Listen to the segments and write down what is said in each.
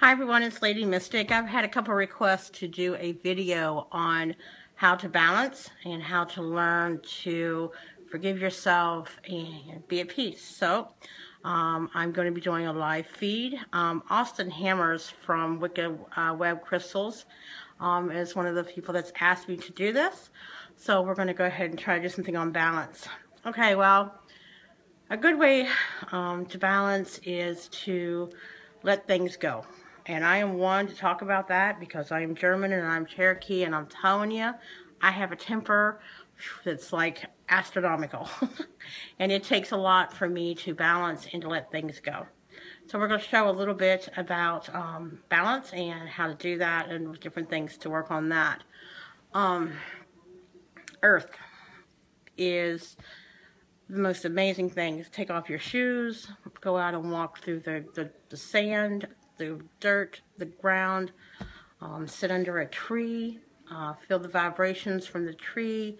Hi everyone, it's Lady Mystic. I've had a couple requests to do a video on how to balance and how to learn to forgive yourself and be at peace. So I'm going to be doing a live feed. Austin Hammers from Wicked Web Crystals is one of the people that's asked me to do this. So we're going to go ahead and try to do something on balance. Okay, well, a good way to balance is to let things go. And I am one to talk about that because I am German and I'm Cherokee, and I'm telling you, I have a temper that's like astronomical. And it takes a lot for me to balance and to let things go. So we're going to show a little bit about balance and how to do that and different things to work on that. Earth is the most amazing thing. Is take off your shoes, go out and walk through the sand, the dirt, the ground, sit under a tree, feel the vibrations from the tree,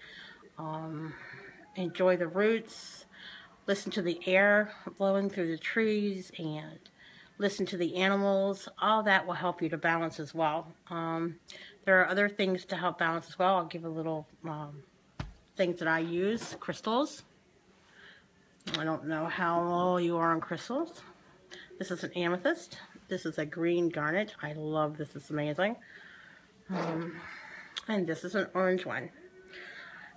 enjoy the roots, listen to the air blowing through the trees, and listen to the animals. All that will help you to balance as well. There are other things to help balance as well. I'll give a little things that I use. Crystals. I don't know how low you are on crystals. This is an amethyst. This is a green garnet. I love this. It's amazing. And this is an orange one.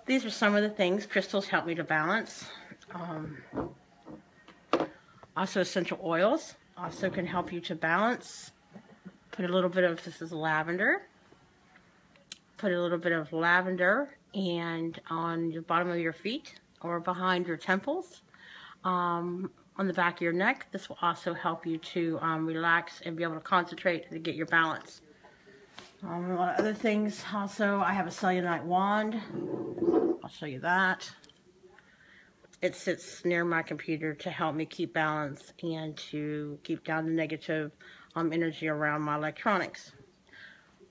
These are some of the things crystals help me to balance. Also essential oils also can help you to balance. Put a little bit of, this is lavender. Put a little bit of lavender and on the bottom of your feet or behind your temples. On the back of your neck. This will also help you to relax and be able to concentrate and to get your balance. A lot of other things also. I have a selenite wand. I'll show you that. It sits near my computer to help me keep balance and to keep down the negative energy around my electronics.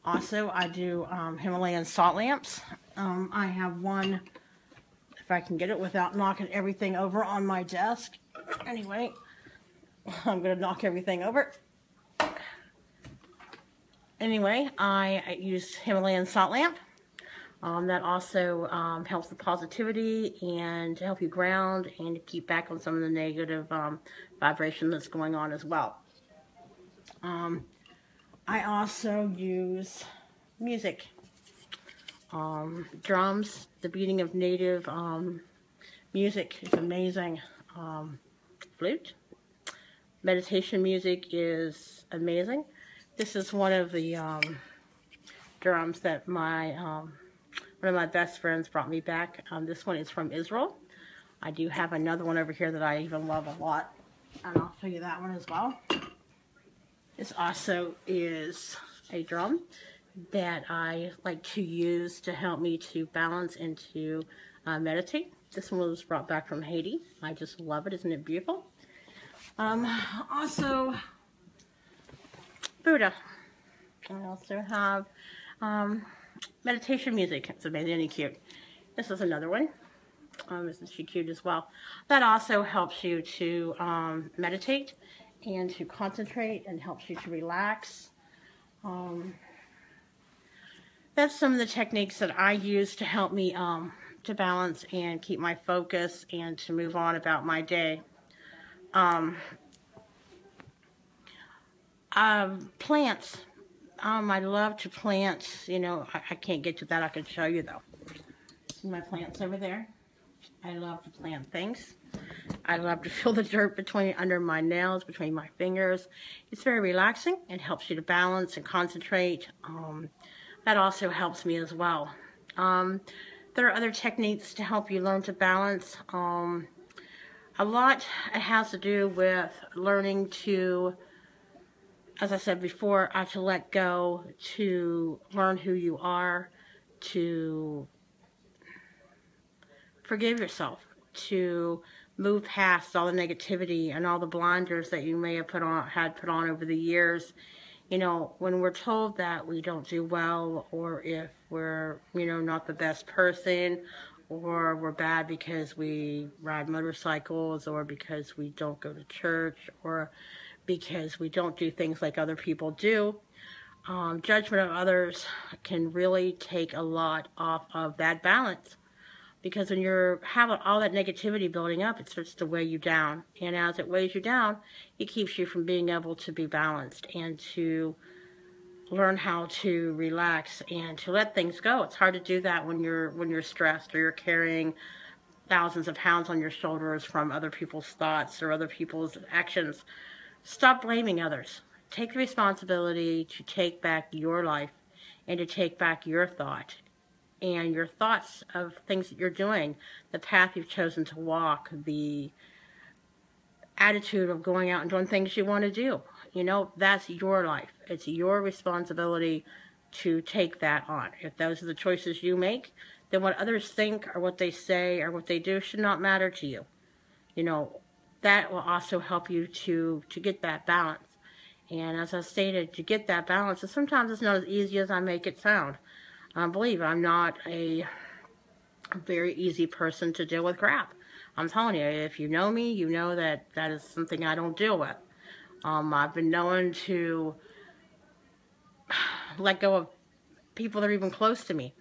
Also, I do Himalayan salt lamps. I have one, if I can get it without knocking everything over on my desk. Anyway, I'm going to knock everything over. Anyway, I use Himalayan salt lamp. That also helps the positivity and to help you ground and to keep back on some of the negative vibration that's going on as well. I also use music. Drums, the beating of native music is amazing. Flute. Meditation music is amazing. This is one of the drums that one of my best friends brought me back. This one is from Israel. I do have another one over here that I even love a lot, and I'll show you that one as well. This also is a drum that I like to use to help me to balance and to meditate. This one was brought back from Haiti. I just love it. Isn't it beautiful? Also, Buddha. I also have meditation music. It's amazingly cute. This is another one. Isn't she cute as well? That also helps you to meditate and to concentrate and helps you to relax. That's some of the techniques that I use to help me to balance and keep my focus and to move on about my day. Plants. I love to plant. You know, I can't get to that. I can show you though. See my plants over there? I love to plant things. I love to feel the dirt under my nails, between my fingers. It's very relaxing. It helps you to balance and concentrate. That also helps me as well. There are other techniques to help you learn to balance. A lot has to do with learning to, as I said before, to let go, to learn who you are, to forgive yourself, to move past all the negativity and all the blinders that you may have put on over the years. You know, when we're told that we don't do well, or if we're, you know, not the best person, or we're bad because we ride motorcycles, or because we don't go to church, or because we don't do things like other people do. Judgment of others can really take a lot off of that balance, because when you're having all that negativity building up, it starts to weigh you down. And as it weighs you down, it keeps you from being able to be balanced and to learn how to relax and to let things go. It's hard to do that when you're stressed, or you're carrying thousands of pounds on your shoulders from other people's thoughts or other people's actions. Stop blaming others. Take the responsibility to take back your life and to take back your thought and your thoughts of things that you're doing, the path you've chosen to walk, the attitude of going out and doing things you want to do. You know, that's your life. It's your responsibility to take that on. If those are the choices you make, then what others think or what they say or what they do should not matter to you. You know, that will also help you to get that balance. And as I stated, to get that balance, and sometimes it's not as easy as I make it sound. Believe I'm not a very easy person to deal with crap. I'm telling you, if you know me, you know that that is something I don't deal with. I've been known to let go of people that are even close to me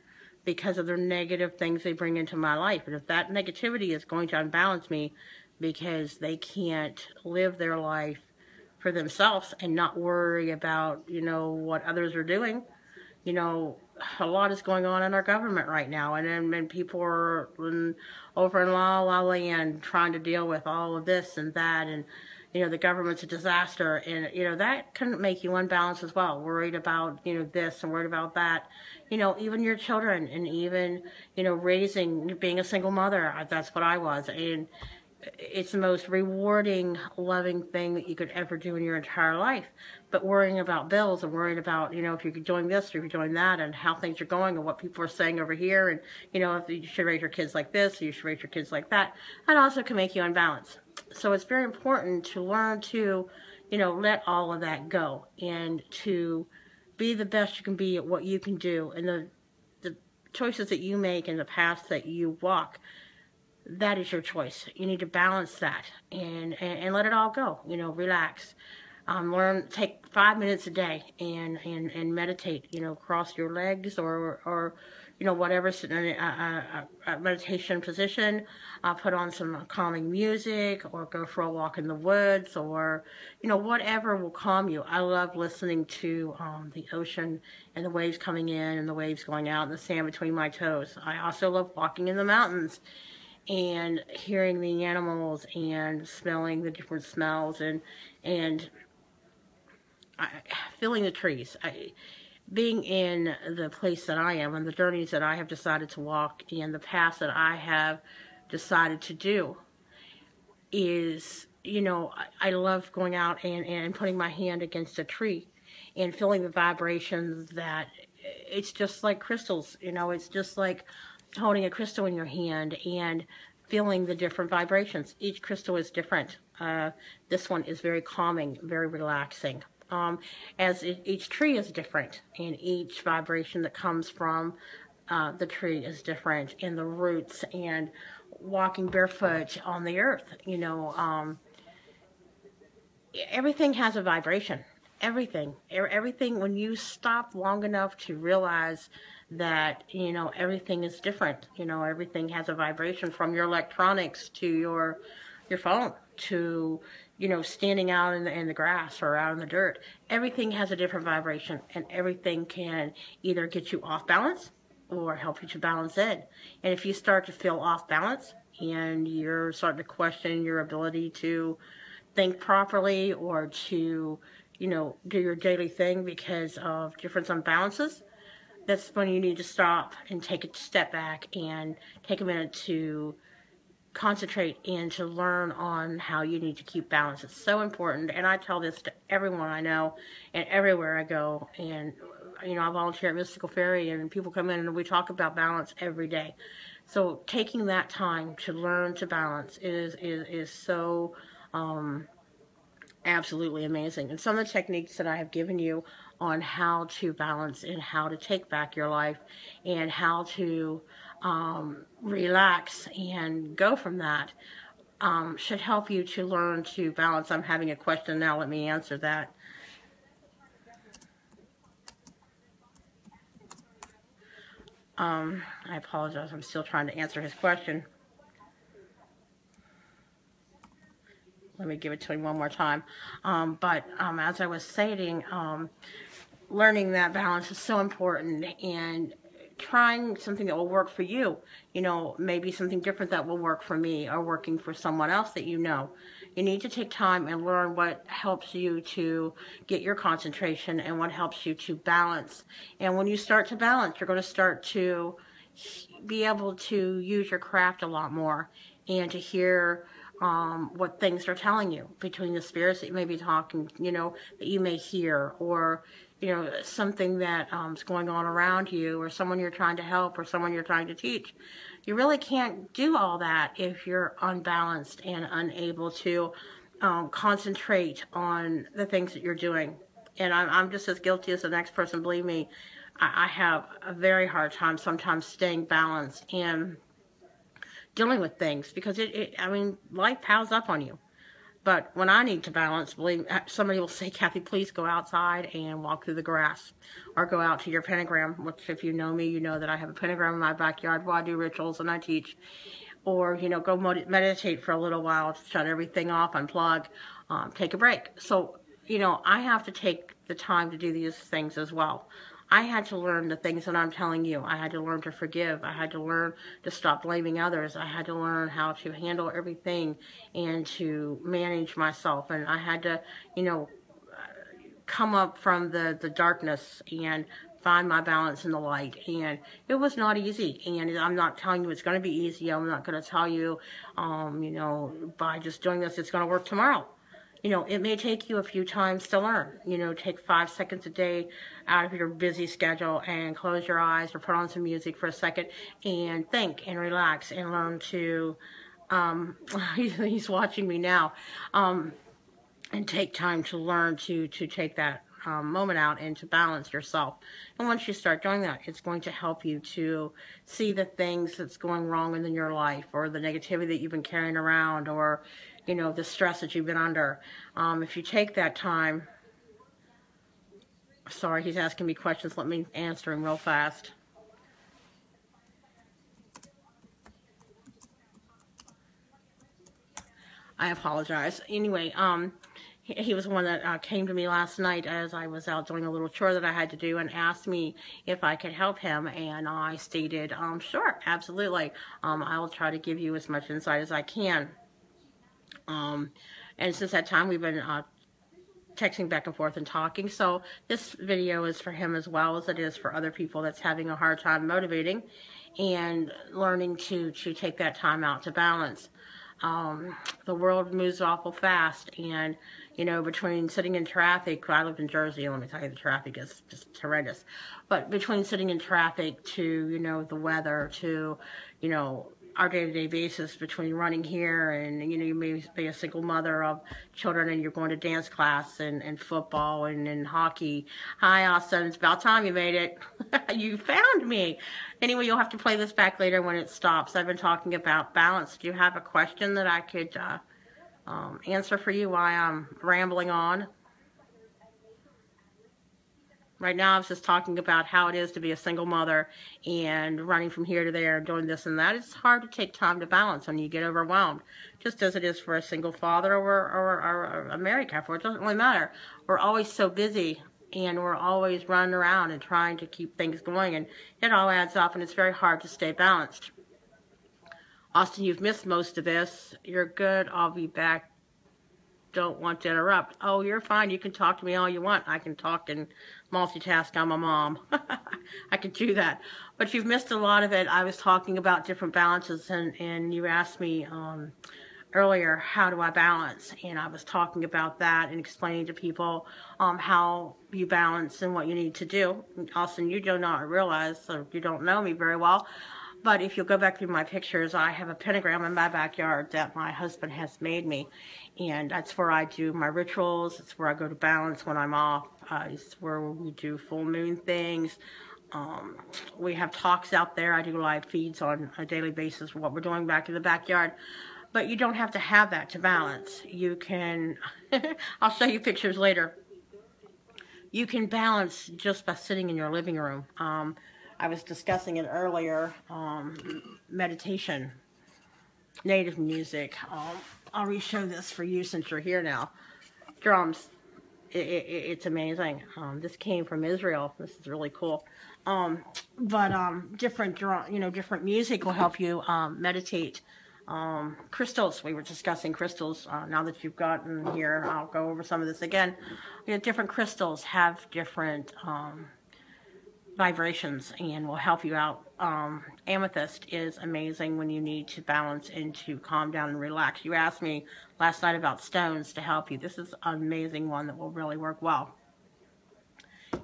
because of their negative things they bring into my life. And if that negativity is going to unbalance me because they can't live their life for themselves and not worry about, you know, what others are doing, you know, a lot is going on in our government right now, and people are over in La La Land trying to deal with all of this and that, and you know, the government's a disaster, and you know, that can make you unbalanced as well, worried about, you know, this and worried about that, you know, even your children, and even, you know, being a single mother. That's what I was, and it's the most rewarding, loving thing that you could ever do in your entire life. But worrying about bills and worrying about, you know, if you're doing this or if you're doing that and how things are going and what people are saying over here, and, you know, if you should raise your kids like this or you should raise your kids like that, that also can make you unbalanced. So it's very important to learn to, you know, let all of that go and to be the best you can be at what you can do, and the choices that you make and the paths that you walk. That is your choice. You need to balance that and let it all go. You know, relax. Take 5 minutes a day and meditate. You know, cross your legs or you know, whatever, sit in a meditation position. Put on some calming music, or go for a walk in the woods, or you know, whatever will calm you. I love listening to the ocean and the waves coming in and the waves going out and the sand between my toes. I also love walking in the mountains and hearing the animals and smelling the different smells and feeling the trees. Being in the place that I am and the journeys that I have decided to walk and the paths that I have decided to do is, you know, I love going out and putting my hand against a tree and feeling the vibrations. That it's just like crystals, you know, it's just like holding a crystal in your hand and feeling the different vibrations. Each crystal is different. This one is very calming, very relaxing. Each tree is different, and each vibration that comes from the tree is different, and the roots, and walking barefoot on the earth, you know, everything has a vibration. Everything, when you stop long enough to realize that, you know, everything is different. You know, everything has a vibration, from your electronics to your phone to, you know, standing out in the grass or out in the dirt. Everything has a different vibration, and everything can either get you off balance or help you to balance in. And if you start to feel off balance and you're starting to question your ability to think properly or to, you know, do your daily thing because of different unbalances, that's when you need to stop and take a step back and take a minute to concentrate and to learn on how you need to keep balance. It's so important, and I tell this to everyone I know and everywhere I go. And you know, I volunteer at Mystical Fairy, and people come in and we talk about balance every day. So taking that time to learn to balance is so absolutely amazing. And some of the techniques that I have given you on how to balance and how to take back your life and how to relax and go from that should help you to learn to balance. I'm having a question now. Let me answer that. I apologize. I'm still trying to answer his question. Let me give it to him one more time. But as I was stating, learning that balance is so important, and trying something that will work for you. You know, maybe something different that will work for me or working for someone else that you know. You need to take time and learn what helps you to get your concentration and what helps you to balance. And when you start to balance, you're going to start to be able to use your craft a lot more and to hear what things are telling you between the spirits that you may be talking, you know, that you may hear, or you know, something that is going on around you, or someone you're trying to help, or someone you're trying to teach. You really can't do all that if you're unbalanced and unable to concentrate on the things that you're doing. And I'm just as guilty as the next person, believe me. I have a very hard time sometimes staying balanced and dealing with things, because I mean, life piles up on you. But when I need to balance, believe somebody will say, Kathy, please go outside and walk through the grass, or go out to your pentagram, which if you know me, you know that I have a pentagram in my backyard where I do rituals and I teach. Or, you know, go meditate for a little while, shut everything off, unplug, take a break. So, you know, I have to take the time to do these things as well. I had to learn the things that I'm telling you. I had to learn to forgive. I had to learn to stop blaming others. I had to learn how to handle everything and to manage myself. And I had to, you know, come up from the darkness and find my balance in the light. And it was not easy. And I'm not telling you it's going to be easy. I'm not going to tell you, you know, by just doing this, it's going to work tomorrow. You know, it may take you a few times to learn. You know, take 5 seconds a day out of your busy schedule and close your eyes or put on some music for a second and think and relax and learn to, he's watching me now, and take time to learn to take that moment out and to balance yourself. And once you start doing that, it's going to help you to see the things that's going wrong in your life, or the negativity that you've been carrying around, or you know, the stress that you've been under. If you take that time, sorry, he's asking me questions. Let me answer him real fast. I apologize. Anyway, he was the one that came to me last night as I was out doing a little chore that I had to do, and asked me if I could help him, and I stated, sure, absolutely. I'll try to give you as much insight as I can. And since that time, we've been texting back and forth and talking. So this video is for him as well as it is for other people that's having a hard time motivating and learning to take that time out to balance. The world moves awful fast, and you know, between sitting in traffic, I live in Jersey, let me tell you, the traffic is just horrendous. But between sitting in traffic to, you know, the weather, to, you know, our day-to-day basis, between running here and, you know, you may be a single mother of children and you're going to dance class and football and hockey. Hi, Austin. It's about time you made it. You found me. Anyway, you'll have to play this back later when it stops. I've been talking about balance. Do you have a question that I could answer for you while I'm rambling on? Right now, I was just talking about how it is to be a single mother and running from here to there and doing this and that. It's hard to take time to balance when you get overwhelmed, just as it is for a single father or a married couple. It doesn't really matter. We're always so busy, and we're always running around and trying to keep things going, and it all adds up, and it's very hard to stay balanced. Austin, you've missed most of this. You're good. I'll be back. Don't want to interrupt. Oh, you're fine. You can talk to me all you want. I can talk and multitask. I'm a mom. I can do that. But you've missed a lot of it. I was talking about different balances, and you asked me earlier, how do I balance? And I was talking about that and explaining to people how you balance and what you need to do. Austin, you do not realize, so you don't know me very well, but if you'll go back through my pictures, I have a pentagram in my backyard that my husband has made me. And that's where I do my rituals. It's where I go to balance when I'm off. It's where we do full moon things. We have talks out there. I do live feeds on a daily basis for what we're doing back in the backyard. But you don't have to have that to balance. You can, I'll show you pictures later. You can balance just by sitting in your living room. I was discussing it earlier, meditation, native music. I'll re-show this for you since you're here now. Drums. It's amazing. This came from Israel. This is really cool. Different different music will help you meditate. Crystals. We were discussing crystals. Now that you've gotten here, I'll go over some of this again. Different crystals have different vibrations and will help you out. Amethyst is amazing when you need to balance and to calm down and relax. You asked me last night about stones to help you. This is an amazing one that will really work well.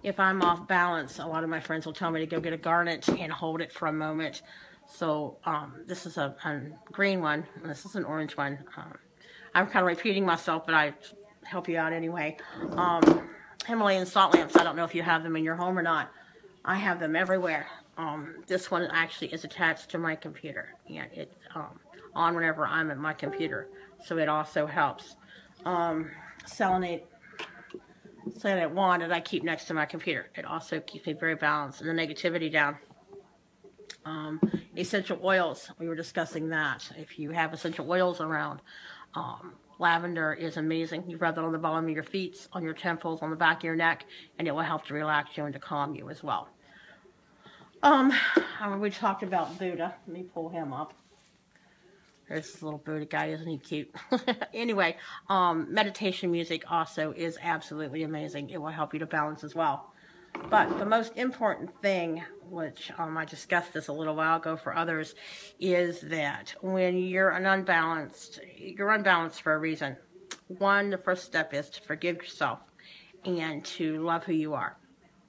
If I'm off balance, a lot of my friends will tell me to go get a garnet and hold it for a moment. So this is a green one. This is an orange one. I'm kind of repeating myself, but I help you out anyway. Himalayan salt lamps. I don't know if you have them in your home or not. I have them everywhere. This one actually is attached to my computer, and it's on whenever I'm at my computer, so it also helps. Selenite wand that I keep next to my computer. It also keeps me very balanced and the negativity down. Essential oils, we were discussing that. If you have essential oils around, lavender is amazing. You rub it on the bottom of your feet, on your temples, on the back of your neck, and it will help to relax you and to calm you as well. We talked about Buddha. Let me pull him up. There's this little Buddha guy, isn't he cute? Anyway, meditation music also is absolutely amazing. It will help you to balance as well. But the most important thing, which I discussed this a little while ago for others, is that when you're unbalanced for a reason. One, the first step is to forgive yourself and to love who you are.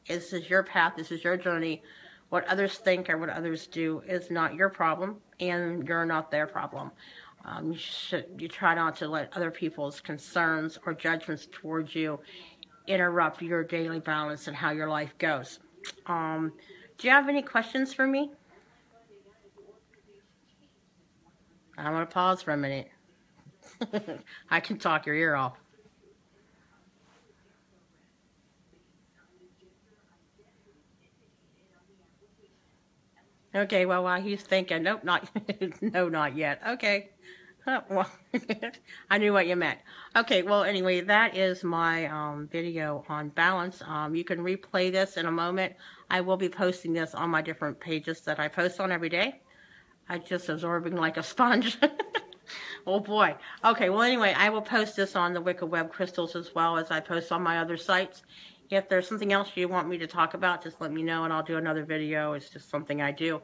This is your path. This is your journey. What others think or what others do is not your problem, and you're not their problem. You try not to let other people's concerns or judgments towards you interrupt your daily balance and how your life goes. Do you have any questions for me? I'm going to pause for a minute. I can talk your ear off. Okay, well, while he's thinking, nope, no, not yet. Okay. Well, I knew what you meant. Okay, well, anyway, that is my video on balance. You can replay this in a moment. I will be posting this on my different pages that I post on every day. I'm just absorbing like a sponge. Oh, boy. Okay, well, anyway, I will post this on the Wicca Web Crystals as well as I post on my other sites. If there's something else you want me to talk about, just let me know and I'll do another video. It's just something I do.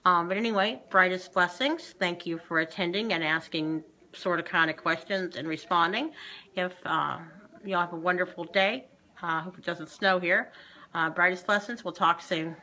But anyway, brightest blessings. Thank you for attending and asking kind of questions and responding. If you all have a wonderful day. Hope it doesn't snow here. Brightest blessings. We'll talk soon.